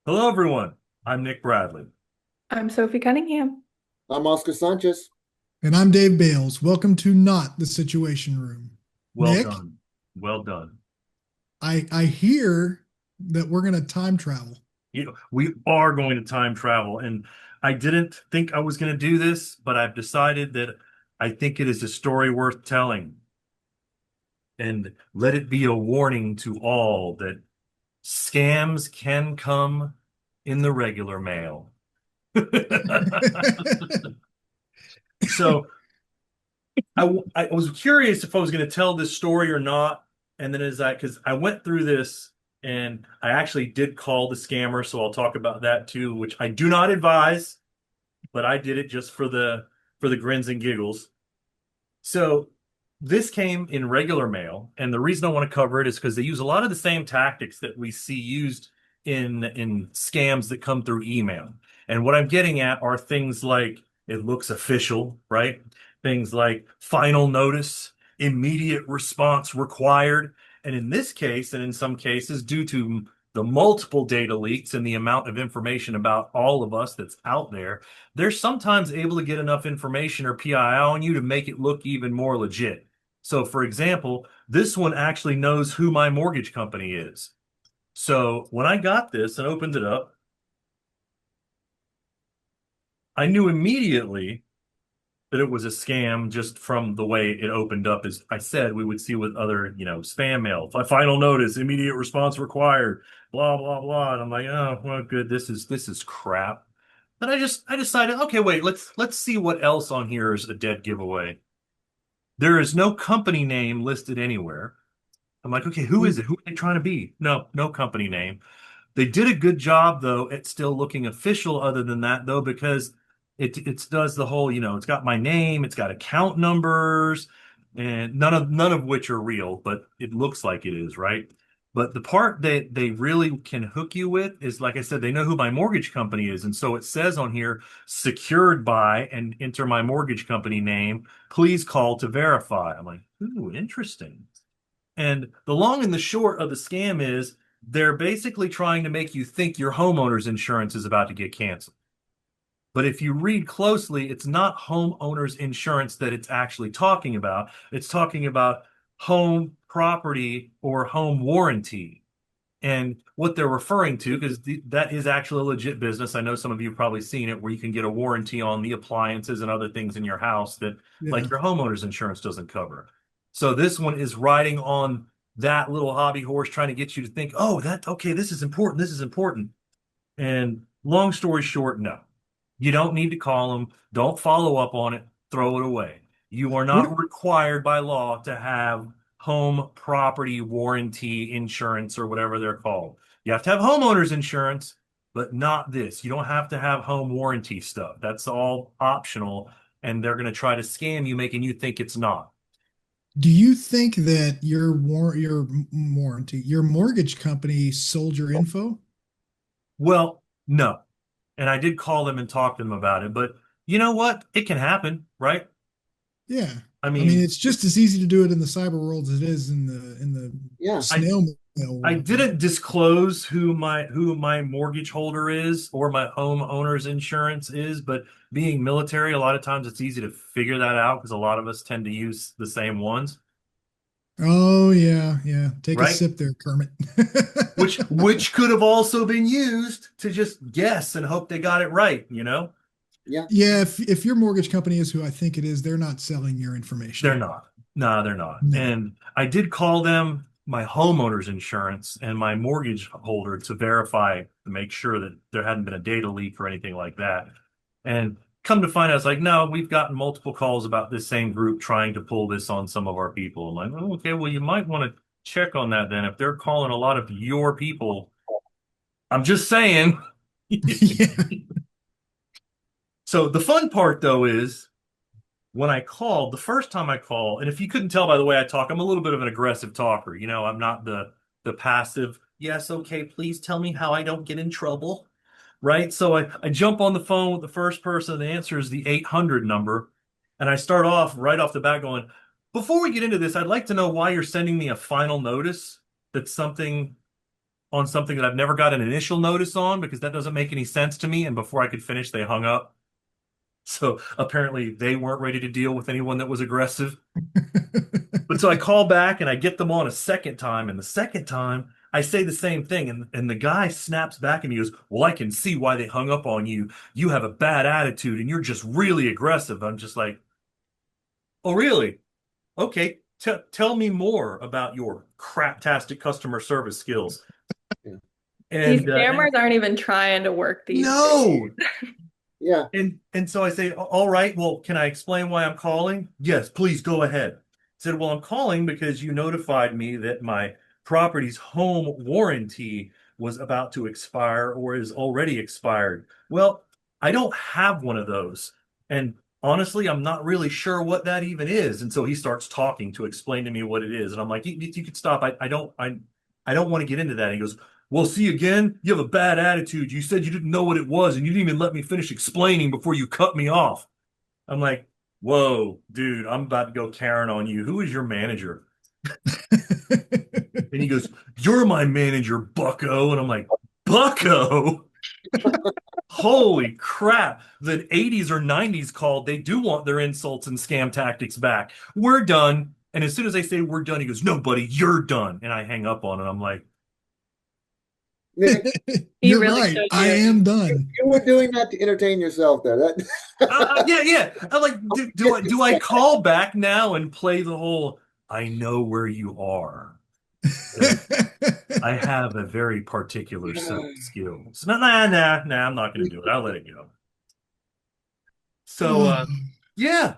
Hello, everyone. I'm Nick Bradley. I'm Sophie Cunningham. I'm Oscar Sanchez. And I'm Dave Bales. Welcome to Not the Situation Room. Well Nick, done. Well done. I hear that we're going to time travel. We are going to time travel, and I didn't think I was going to do this, but I've decided that I think it is a story worth telling. And let it be a warning to all that scams can come in the regular mail. So I was curious if I was going to tell this story or not. And then because I went through this and I actually did call the scammer, so I'll talk about that too, which I do not advise, but I did it just for the grins and giggles. So this came in regular mail, and the reason I want to cover it is because they use a lot of the same tactics that we see used in scams that come through email. And what I'm getting at are things like it looks official, right? Things like final notice, immediate response required. And in this case, and in some cases, due to the multiple data leaks and the amount of information about all of us that's out there, they're sometimes able to get enough information or PII on you to make it look even more legit. So, for example, this one actually knows who my mortgage company is. So, when I got this and opened it up, I knew immediately that it was a scam just from the way it opened up. As I said, we would see with other, spam mail. Final notice, immediate response required, blah, blah, blah. And I'm like, oh, well, good. This is crap. But I decided, okay, wait, let's see what else on here is a dead giveaway. There is no company name listed anywhere. I'm like, okay, who is it? Who are they trying to be? No, no company name. They did a good job though at still looking official other than that though, because it does the whole, it's got my name, it's got account numbers, and none of which are real, but it looks like it is, right? But the part that they really can hook you with is, like I said, they know who my mortgage company is. And so it says on here, secured by, and enter my mortgage company name. Please call to verify. I'm like, ooh, interesting. And the long and the short of the scam is they're basically trying to make you think your homeowner's insurance is about to get canceled. But if you read closely, it's not homeowner's insurance that it's actually talking about. It's talking about home property or home warranty. And what they're referring to, because that is actually a legit business. I know some of you have probably seen it where you can get a warranty on the appliances and other things in your house that Yeah. like your homeowner's insurance doesn't cover. So this one is riding on that little hobby horse trying to get you to think, oh, okay, this is important. This is important. And long story short, no, you don't need to call them. Don't follow up on it. Throw it away. You are What not required by law to have home property warranty insurance or whatever they're called. You have to have homeowners insurance, but not this. You don't have to have home warranty stuff. That's all optional. And they're going to try to scam you, making you think it's not. do you think that your mortgage company sold your info? Well, no. And I did call them and talk to them about it, but you know what? It can happen, right? Yeah. I I mean, mean, it's just as easy to do it in the cyber world as it is in the Yeah. I snail mail I world, right? didn't disclose who my mortgage holder is or my homeowner's insurance is, but being military, a lot of times it's easy to figure that out because a lot of us tend to use the same ones, Oh yeah, yeah. Take a right? sip there, Kermit. Which could have also been used to just guess and hope they got it right, you know? Yeah. Yeah, if your mortgage company is who I think it is, they're not selling your They're information. not. No, they're not. No. And I did call them my homeowner's insurance and my mortgage holder to verify to make sure that there hadn't been a data leak or anything like that. And come to find out, it's like, no, we've gotten multiple calls about this same group trying to pull this on some of our people. I'm like, oh, okay, well, you might want to check on that then. If they're calling a lot of your people, I'm just saying. Yeah. So the fun part though is when I called, the first time I called, and if you couldn't tell by the way I talk, I'm a little bit of an aggressive talker. I'm not the passive, yes, okay, please tell me how I don't get in trouble. Right? So I jump on the phone with the first person that answers the 800 number, and I start off right off the bat going, before we get into this, I'd like to know why you're sending me a final notice that something on something that I've never got an initial notice on because that doesn't make any sense to me. And before I could finish, they hung up. So apparently they weren't ready to deal with anyone that was aggressive. But so I call back and I get them on a second time. And the second time I say the same thing. And the guy snaps back and he goes, well, I can see why they hung up on you. You have a bad attitude and you're just really aggressive. I'm just like, oh, really? Okay. Tell me more about your craptastic customer service skills. Yeah. These And scammers aren't even trying to work these no. days. Yeah. And so I say, all right, well, can I explain why I'm calling? Yes, please go ahead. I said, well, I'm calling because you notified me that my property's home warranty was about to expire or is already expired. Well, I don't have one of those. And honestly, I'm not really sure what that even is. And so he starts talking to explain to me what it is. And I'm like, you could stop. I don't want to get into that. And he goes, well, see again, you have a bad attitude. You said you didn't know what it was, and you didn't even let me finish explaining before you cut me off. I'm like, whoa, dude, I'm about to go Karen on you. Who is your manager? And he goes, you're my manager, bucko. And I'm like, bucko? Holy crap. The 80s or 90s called, they do want their insults and scam tactics back. We're done. And as soon as I say we're done, he goes, no, buddy, you're done. And I hang up on it. I'm like, Nick, He You're really right. showed I you. am done. you were doing that to entertain yourself there. yeah, yeah. I'm like, do I call back now and play the whole I know where you are? I have a very particular set of skills. Nah, I'm not gonna do it. I'll let it go. So yeah,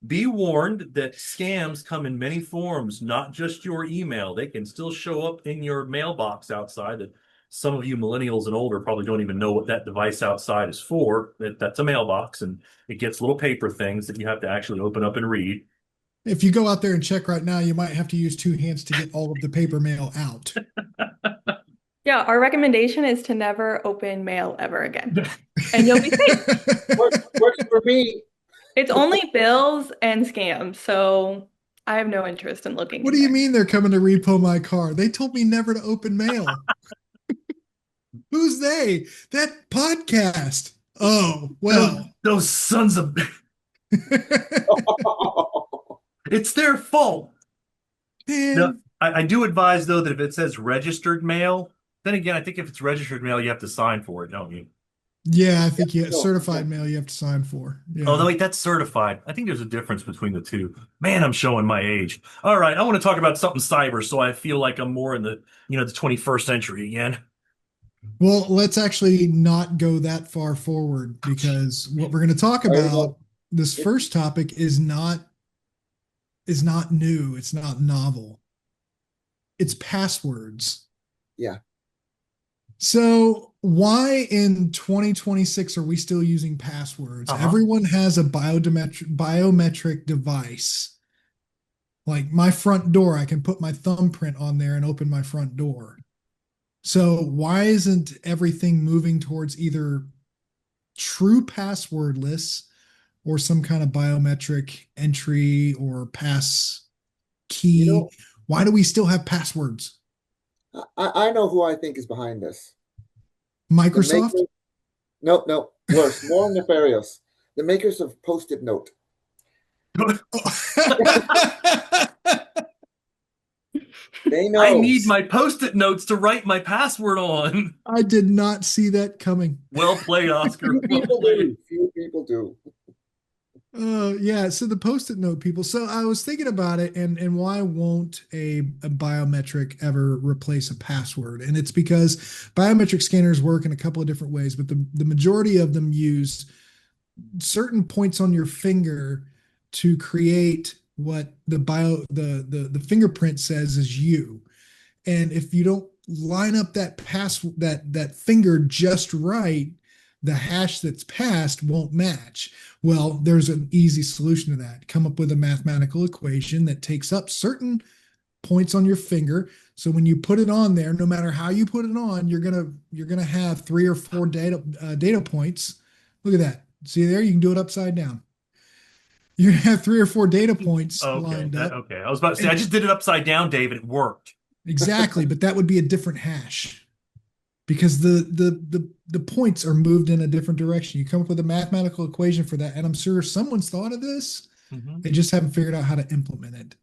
be warned that scams come in many forms, not just your email. They can still show up in your mailbox outside that some of you millennials and older probably don't even know what that device outside is for. That's a mailbox and it gets little paper things that you have to actually open up and read. If you go out there and check right now, you might have to use two hands to get all of the paper mail out. Yeah, our recommendation is to never open mail ever again. And you'll be safe. Works for me. It's only bills and scams, so I have no interest in looking What in do you there. mean they're coming to repo my car? They told me never to open mail. Who's they? That podcast. Oh, Those, well. those sons of it's their fault. No, Man, I do advise though that if it says registered mail, then again, I think if it's registered mail, you have to sign for it, don't you? yeah, I think you No, certified no. mail you have to sign for. Oh, no, Yeah. wait, that's certified. I think there's a difference between the two. Man, I'm showing my age. All right, I want to talk about something cyber, so I feel like I'm more in the 21st century again. Well, let's actually not go that far forward because what we're going to talk Fire it up. about, this first topic is not new, it's not novel. It's passwords. Yeah. So, why in 2026 are we still using passwords? Uh-huh. Everyone has a biometric device. Like my front door, I can put my thumbprint on there and open my front door. So, why isn't everything moving towards either true passwordless or some kind of biometric entry or pass You key? know, Why do we still have passwords? I know who I think is behind this. The Microsoft? makers, no, no, worse, more nefarious. The makers of Post-it Note. They I know. need my post-it notes to write my password on. I did not see that coming. Well played, Oscar. Few Well people played. do. Few people do. Yeah, so the post-it note people. So I was thinking about it, and why won't a biometric ever replace a password? And it's because biometric scanners work in a couple of different ways, but the majority of them use certain points on your finger to create what the fingerprint says is you. And if you don't line up that finger just right, the hash that's passed won't match. Well, there's an easy solution to that. Come up with a mathematical equation that takes up certain points on your finger. So when you put it on there, no matter how you put it on, you're gonna have three or four data points. Look at that. See there? You can do it upside down. You're gonna have three or four data points Okay, lined up. okay. I was about to say I And just did it upside down, Dave, and it worked. exactly, but that would be a different hash. because the points are moved in a different direction. You come up with a mathematical equation for that, and I'm sure someone's thought of this. Mhm. They just haven't figured out how to implement it.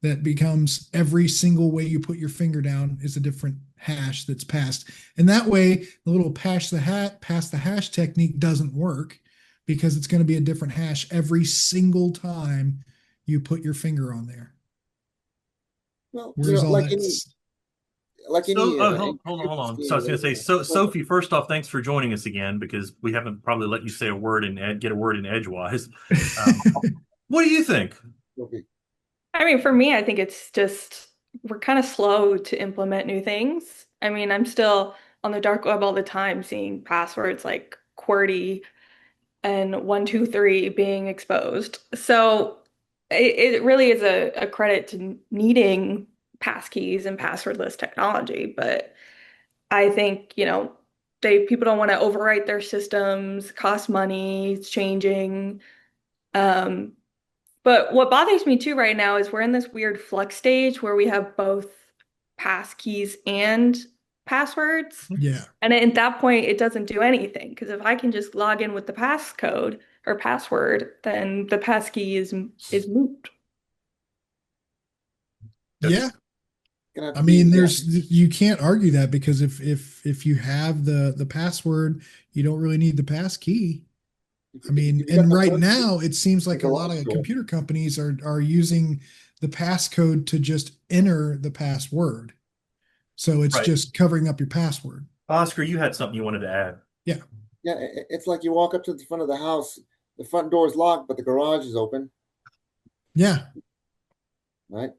That becomes every single way you put your finger down is a different hash that's passed. And that way, the little pass the hash technique doesn't work because it's going to be a different hash every single time you put your finger on there. Well, Where's all like that? So, hold encryption on. So I scheme, was going to say, Sophie, first off, thanks for joining us again because we haven't probably let you say a word and get a word in edgewise. Um, what do you think? I mean, for me, I think it's just we're kind of slow to implement new things. I mean, I'm still on the dark web all the time seeing passwords like QWERTY and 123 being exposed. So it really is a credit to needing passkeys and passwordless technology. But I think, people don't want to overwrite their systems, cost money, it's changing. Um, but what bothers me too right now is we're in this weird flux stage where we have both passkeys and passwords. Yeah. And at that point, it doesn't do anything because if I can just log in with the passcode or password, then the passkey is moot. Yeah. Gonna have I to be, mean, yeah, you can't argue that because if you have the password, you don't really need the pass key. I mean, if you got and the right code, now it seems like like a a lot lock of store. computer companies are using the passcode to just enter the password. So it's Right. just covering up your password. Oscar, you had something you wanted to add. Yeah. Yeah, it's like you walk up to the front of the house, the front door is locked, but the garage is open, Yeah. right?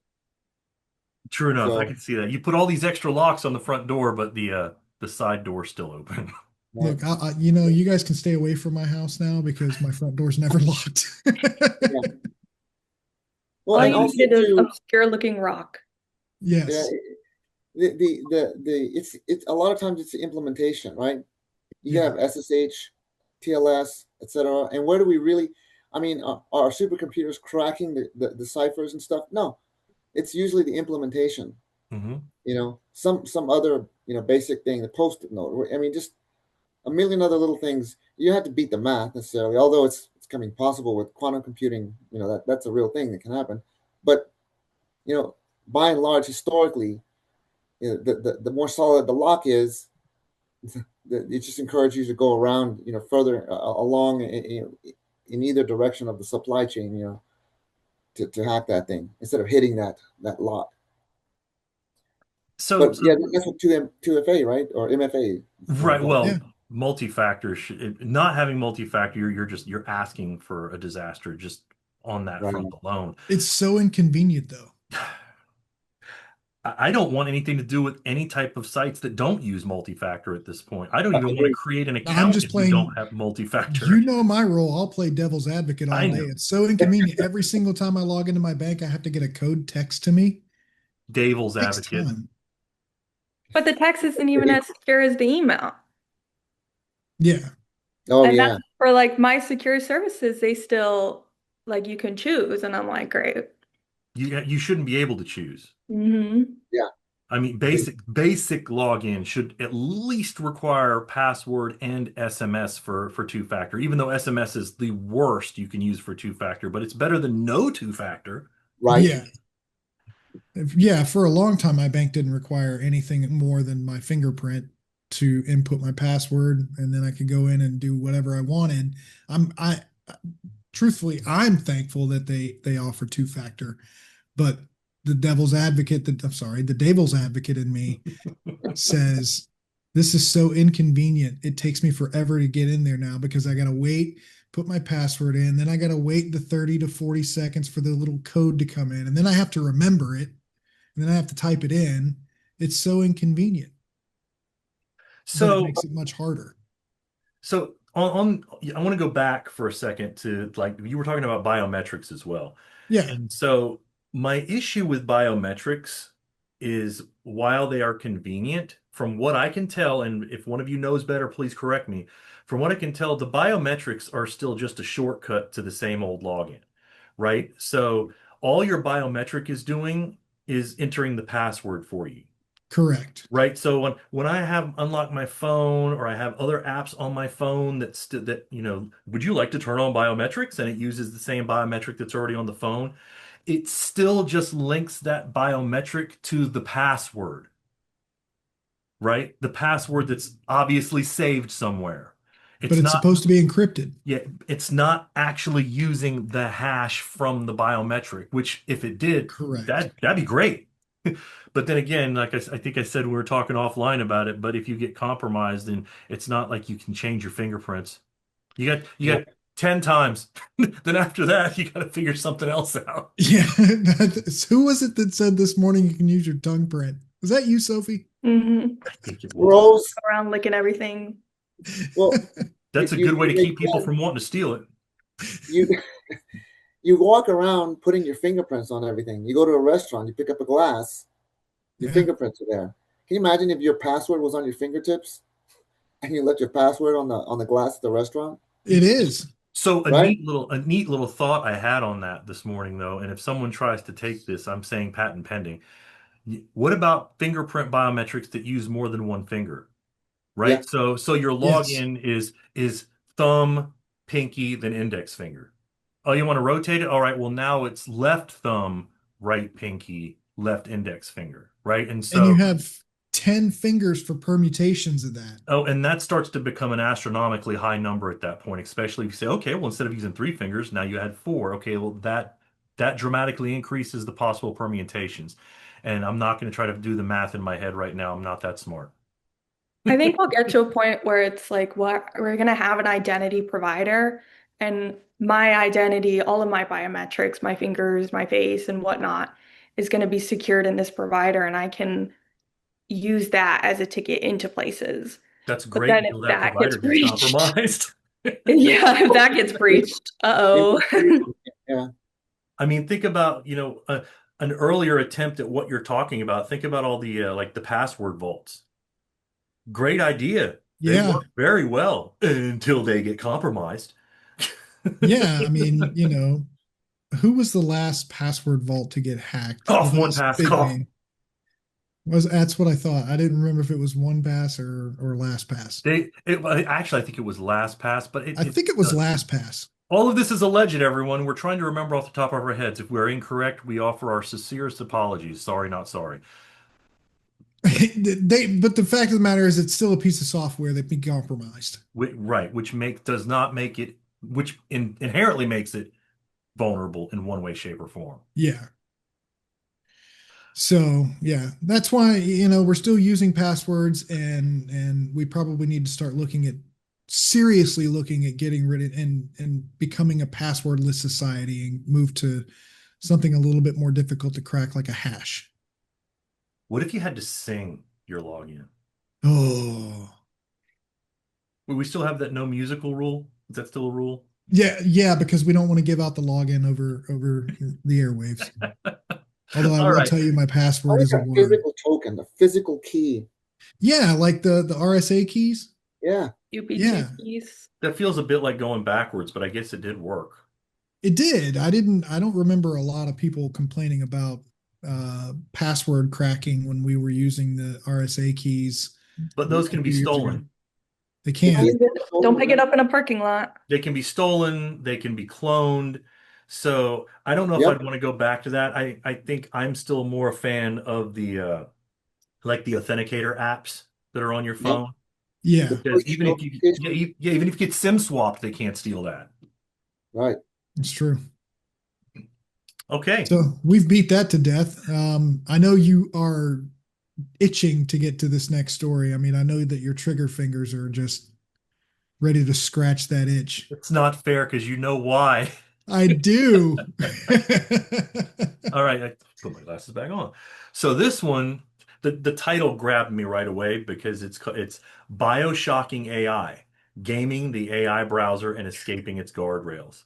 True enough, I So, can see that. You put all these extra locks on the front door, but the side door's still open. right, Look, you guys can stay away from my house now because my front door's never locked. yeah. Well, All and you also need is too, obscure looking rock. yeah, Yes. it's a lot of times it's the implementation, right? You Yeah. have SSH, TLS, etc. And where do we really? I mean, are supercomputers cracking the ciphers and stuff? No, it's usually the implementation. Hmm. Some other basic thing, the post-it note. I mean, just a million other little things. You have to beat the math necessarily, although it's coming possible with quantum computing. That's a real thing that can happen. But you know, by and large, historically, the more solid the lock is, it just encourages you to go around, further along in either direction of the supply chain, to hack that thing instead of hitting that lock. So, But so yeah, that's what 2FA, right? Or MFA is what we right, call it. Yeah. well, multi-factor not having multi-factor, you're asking for a disaster just on that Right. front alone. It's so inconvenient though. I don't want anything to do with any type of sites that don't use multi-factor at this point. I don't I even want to agree. create an I'm account just if we don't playing, have you multi-factor. know my role. I'll play devil's advocate all I day. know. It's so inconvenient. Every single time I log into my bank, I have to get a code text to me. Devil's Takes advocate. time. But the text isn't even as secure as the email. Yeah. Oh And that's yeah, for like my secure services, they still like you can choose. And I'm like, great. You shouldn't be able to choose. Hmm. yeah. I mean, Agree. basic login should at least require password and SMS for two-factor, even though SMS is the worst you can use for two-factor, but it's better than no two-factor. Right. Yeah. Yeah. For a long time, my bank didn't require anything more than my fingerprint to input my password, and then I could go in and do whatever I wanted. I truthfully, I'm thankful that they offer two factor, but the devil's advocate in me says this is so inconvenient. It takes me forever to get in there now because I got to wait, put my password in, then I got to wait the 30 to 40 seconds for the little code to come in, and then I have to remember it, and then I have to type it in. It's so inconvenient, but it So makes it much harder. So I want to go back for a second to like you were talking about biometrics as well. Yeah. And so my issue with biometrics is while they are convenient, from what I can tell, and if one of you knows better, please correct me. From what I can tell, the biometrics are still just a shortcut to the same old login, right? So all your biometric is doing is entering the password for you. Correct. right? So when I have unlocked my phone or I have other apps on my phone that would you like to turn on biometrics? And it uses the same biometric that's already on the phone. It still just links that biometric to the password, right? The password that's obviously saved somewhere. But It's it's not, supposed to be encrypted. yeah, it's not actually using the hash from the biometric, which if it did, Correct. that'd be great. But then again, like I think I said, we were talking offline about it, but if you get compromised, then it's not like you can change your fingerprints. You got No. 10 times. Then after that, you got to figure something else out. Yeah. Who was it that said this morning you can use your tongue print? Was that you, Sophie? Hmm. I think it was. Rose, Around licking everything. well, That's a good way to you make keep people from wanting to steal it. you you walk around putting your fingerprints on everything. You go to a restaurant, you pick up a glass, your Yeah, fingerprints are there. Can you imagine if your password was on your fingertips and you left your password on the glass at the restaurant, it is. So right? a neat little thought I had on that this morning though, and if someone tries to take this, I'm saying patent pending. What about fingerprint biometrics that use more than one finger? Yeah, Right? So your Yes. login is thumb, pinky, then index finger. Oh, you want to rotate it? All right, well now it's left thumb, right pinky, left index finger, right? And And you so have 10 fingers for permutations of that. oh, and that starts to become an astronomically high number at that point, especially if you say, okay, well, instead of using three fingers, now you had four. Okay, well, that dramatically increases the possible permutations. And I'm not going to try to do the math in my head right now. I'm not that smart. I think we'll get to a point where it's like, what we're gonna have an identity provider, and my identity, all of my biometrics, my fingers, my face, and whatnot, is gonna be secured in this provider, and I can use that as a ticket into places. That's But great then if until that that gets provider gets breached, compromised. yeah, if that gets breached, uh-oh. yeah, I mean, think about, an earlier attempt at what you're talking about. Think about all the like the password vaults. Great idea. They Yeah. work very well until they get compromised. Yeah. I mean, who was the last password vault to get hacked? The Off one last pass big call. name was that's what I thought. I didn't remember if it was one pass or last pass. Actually, I think it was LastPass, but I think it was last pass. all of this is alleged, everyone. We're trying to remember off the top of our heads. If we're incorrect, we offer our sincerest apologies. Sorry, not sorry. But the fact of the matter is it's still a piece of software that can be compromised. Right, does not make it, which inherently makes it vulnerable in one way, shape, or form. Yeah. So yeah, that's why, we're still using passwords and we probably need to start seriously looking at getting rid of and becoming a passwordless society and move to something a little bit more difficult to crack like a hash. What if you had to sing your login? Oh. Would we still have that no musical rule? Is that still a rule? Yeah, yeah, because we don't want to give out the login over the airwaves. Although I All will right. tell you my I password like is a a word. physical token, the physical key. Yeah, like the RSA keys. Yeah, Yeah, UPG piece. That feels a bit like going backwards, but I guess it did work. it did. I don't remember a lot of people complaining about password cracking when we were using the RSA keys But those a can be few years ago. stolen. They it Don't can. is leave it, don't pick it stolen. up in a parking lot. They can be stolen, they can be cloned. So I don't know if Yep, I'd want to go back to that. I think I'm still more a fan of the like the authenticator apps that are on your yep. phone. Yeah, The Because push even if you notification. yeah, even if you get SIM swapped, they can't steal that. Right. it's true. Okay. So we've beat that to death. I know you are itching to get to this next story. I mean, I know that your trigger fingers are just ready to scratch that itch. It's not fair because you know why. I do. All right, I put my glasses back on. So this one, the title grabbed me right away because it's BioShocking AI, gaming the AI browser and escaping its guardrails.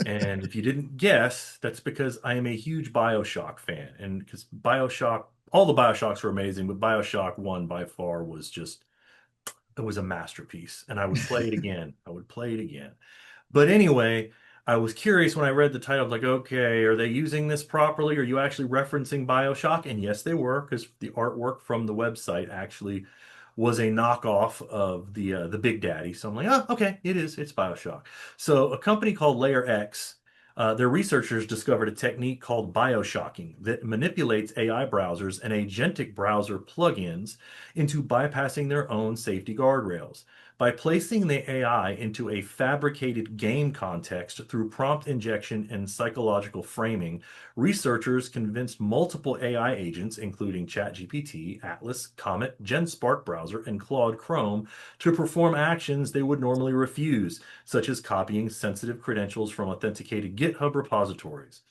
And if you didn't guess, that's because I am a huge BioShock fan. And because BioShock, all the BioShocks were amazing, but BioShock 1 by far was just, it was a masterpiece. And I would play it again. I would play it again. But anyway, I was curious when I read the title, like, okay, are they using this properly? Are you actually referencing BioShock? And yes, they were, because the artwork from the website actually was a knockoff of the Big Daddy. So I'm like, oh, okay, it is. It's BioShock. So a company called LayerX, their researchers discovered a technique called BioShocking that manipulates AI browsers and agentic browser plugins into bypassing their own safety guardrails. By placing the AI into a fabricated game context through prompt injection and psychological framing, researchers convinced multiple AI agents, including ChatGPT, Atlas, Comet, GenSpark browser, and Claude Chrome, to perform actions they would normally refuse, such as copying sensitive credentials from authenticated GitHub repositories.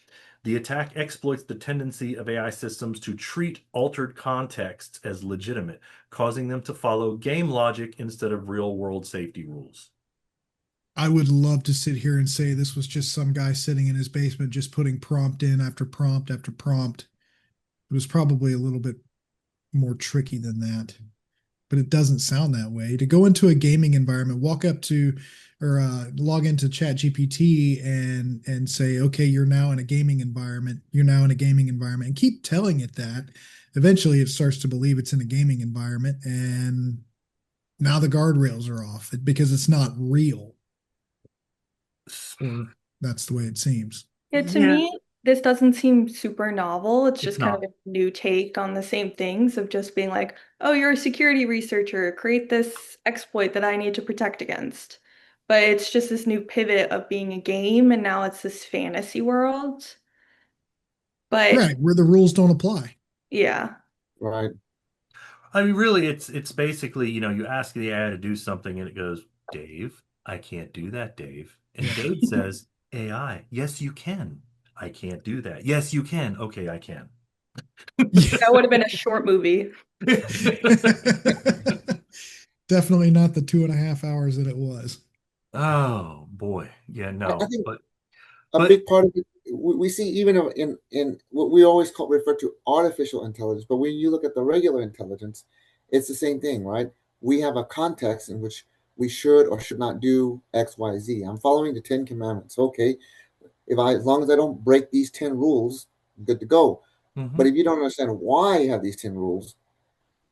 The attack exploits the tendency of AI systems to treat altered contexts as legitimate, causing them to follow game logic instead of real-world safety rules. I would love to sit here and say this was just some guy sitting in his basement just putting prompt in after prompt after prompt. It was probably a little bit more tricky than that, but it doesn't sound that way. To go into a gaming environment, walk up to or log into Chat GPT and say, okay, you're now in a gaming environment. You're now in a gaming environment, and keep telling it that. Eventually, it starts to believe it's in a gaming environment, and now the guardrails are off because it's not real. Or that's the way it seems. Yeah, to Yeah, me, this doesn't seem super novel. It's it's just kind of not. a new take on the same things of just being like, oh, you're a security researcher, create this exploit that I need to protect against. But it's just this new pivot of being a game, and now it's this fantasy world. But Right, where the rules don't apply. yeah. Right. I mean, really, it's basically, you ask the AI to do something and it goes, Dave, I can't do that, Dave. And Dave says, AI, yes, you can. I can't do that. Yes, you can. Okay, I can. That would have been a short movie. Definitely not the 2.5 hours that it was. Oh boy. Yeah, I no. think a But big part of it we see even in what we always refer to artificial intelligence, but when you look at the regular intelligence, it's the same thing, right? We have a context in which we should or should not do X, Y, Z. I'm following the Ten Commandments. Okay, if I as long as I don't break these 10 rules, I'm good to go. But mhm. if you don't understand why you have these 10 rules,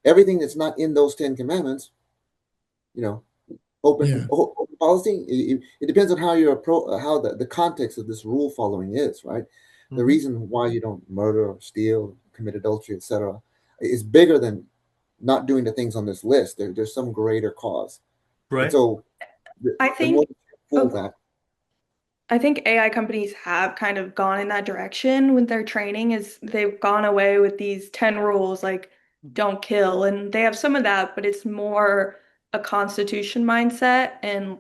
everything that's not in those 10 commandments, you know, Yeah. open policy. It depends on how your how the context of this rule following is, right? The Mhm. reason why you don't murder or steal, commit adultery, etc., is bigger than not doing the things on this list. There's some greater cause, and Right. so I the more think, you fool oh, that, I think AI companies have kind of gone in that direction with their training is they've gone away with these 10 rules like don't kill and they have some of that, but it's more a constitution mindset and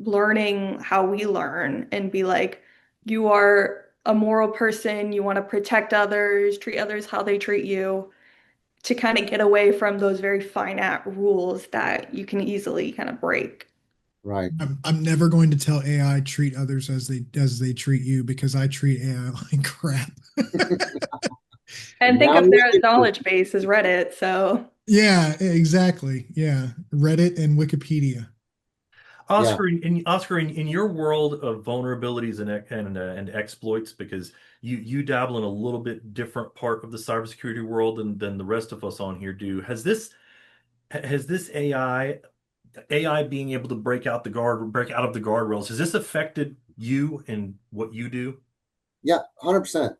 learning how we learn and be like you are a moral person, you want to protect others, treat others how they treat you to kind of get away from those very finite rules that you can easily kind of break. right? I'm never going to tell AI treat others as they treat you because I treat AI like crap. And think Now of you their get to knowledge base as Reddit, so Yeah, exactly. Yeah. Reddit and Wikipedia. yeah. Oscar, in your world of vulnerabilities and exploits, because you dabble in a little bit different part of the cybersecurity world than the rest of us on here do. Has this AI being able to break out of the guardrails, has this affected you and what you do? Yeah, 100%.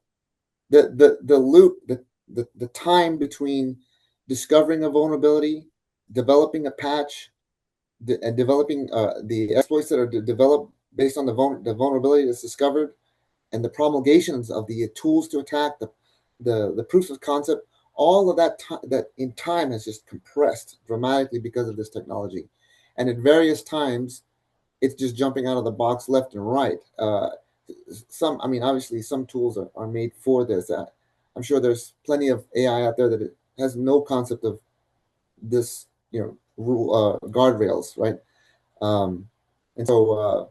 The loop, the time between discovering a vulnerability, developing a patch, and developing the exploits that are developed based on the vulnerability that's discovered, and the promulgations of the tools to attack, the proofs of concept, all of that in time has just compressed dramatically because of this technology, and at various times it's just jumping out of the box left and right. I mean, obviously, some tools are made for this. I'm sure there's plenty of AI out there that it has no concept of this, rule guardrails, right? Um, and so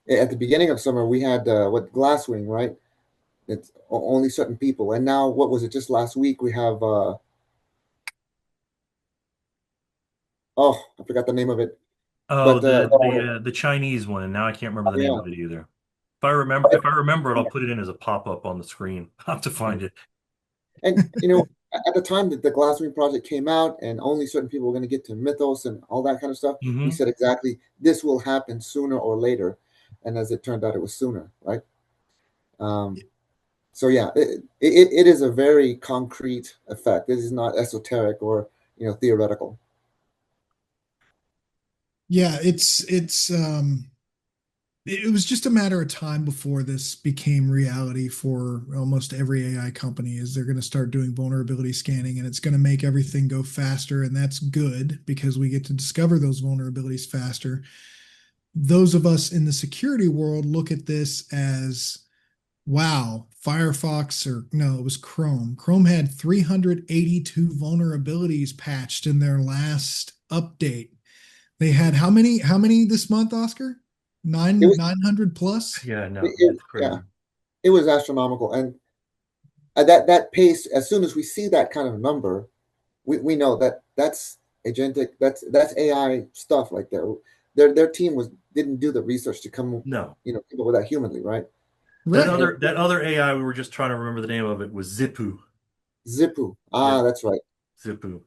at the beginning of summer, we had what Glasswing, right? It's only certain people, and now what was it? Just last week, we have oh, I forgot the name of it, Oh, but the Chinese one, and now I can't remember the name yeah, of it either. if I remember it, I'll put it in as a pop-up on the screen. I'll have to find it. And at the time that the Glasswing project came out, and only certain people were going to get to Mythos and all that kind of stuff, we Hmm. said exactly this will happen sooner or later, and as it turned out, it was sooner, right? Um, so yeah, it is a very concrete effect. This is not esoteric or theoretical. Yeah, it was just a matter of time before this became reality for almost every AI company is they're going to start doing vulnerability scanning and it's going to make everything go faster. And that's good because we get to discover those vulnerabilities faster. Those of us in the security world look at this as, wow, Firefox, or no, it was Chrome. Chrome had 382 vulnerabilities patched in their last update. They had how many this month, Oscar? It was 900 plus? Yeah, no, it, it's yeah, crazy. it was astronomical, and that pace. As soon as we see that kind of number, we know that that's agentic. That's AI stuff. Like their team didn't do the research to No. come up with that humanly, right? That Right. And other that other AI we were just trying to remember the name of it was Zipu. Zippu. Yeah, That's right. Zipu.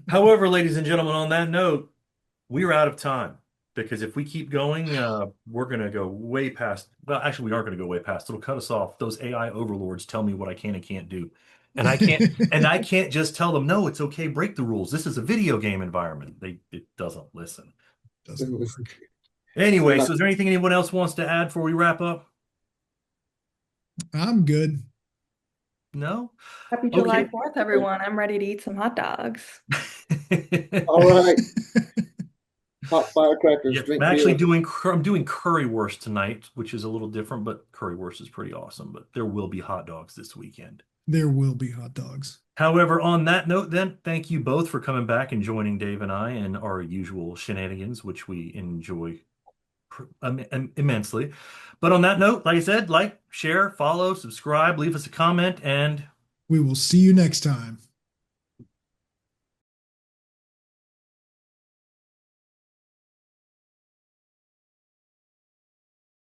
However, ladies and gentlemen, on that note, we're out of time because if we keep going, we're going to go way past. Well, actually, we aren't going to go way past. It'll cut us off. Those AI overlords tell me what I can and can't do, and I can't just tell them no. It's okay. Break the rules. This is a video game environment. It doesn't listen. Doesn't work. Anyway, Not so is there anything anyone else wants to add before we wrap up? I'm good. No. Happy July Okay. 4th, everyone. I'm ready to eat some hot dogs. all right. Pop firecrackers, Yep, drink beer. I'm doing currywurst tonight, which is a little different, but currywurst is pretty awesome. But there will be hot dogs this weekend. There will be hot dogs. However, on that note, then, thank you both for coming back and joining Dave and I in our usual shenanigans, which we enjoy immensely. But on that note, like I said, like, share, follow, subscribe, leave us a comment, and We will see you next time.